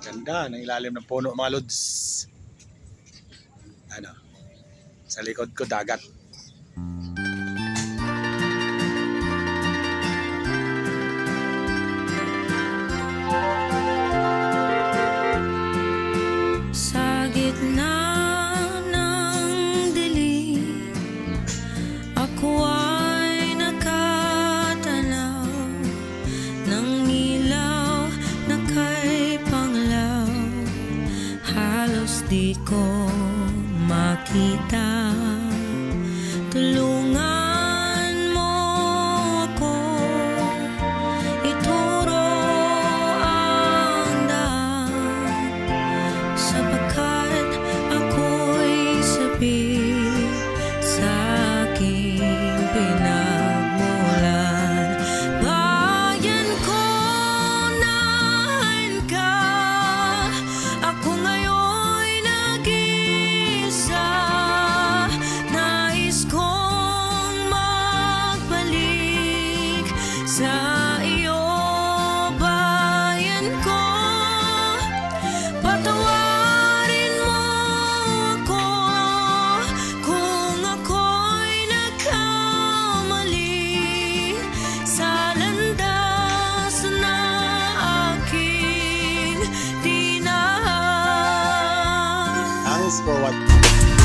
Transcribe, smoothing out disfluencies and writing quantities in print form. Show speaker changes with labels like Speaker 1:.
Speaker 1: Ganda ng ilalim ng puno mga lods. Ano? Sa likod ko dagat.
Speaker 2: Sa gitna ng dilim, ako ay nakatanaw ng ilaw na kay Panglaw. Halos di ko makita. Tulungan mo ako, ituro ang daan, sapagkat ako'y sabik sa aking pinagmulan. Bayan ko, nahan ka, ako ngayon'y nag-iisa. Nais kong magbalik sa iyo, bayan ko. Patawarin mo ako kung ako'y nagkamali sa landas na aking tinahan.
Speaker 1: Thanks for watching.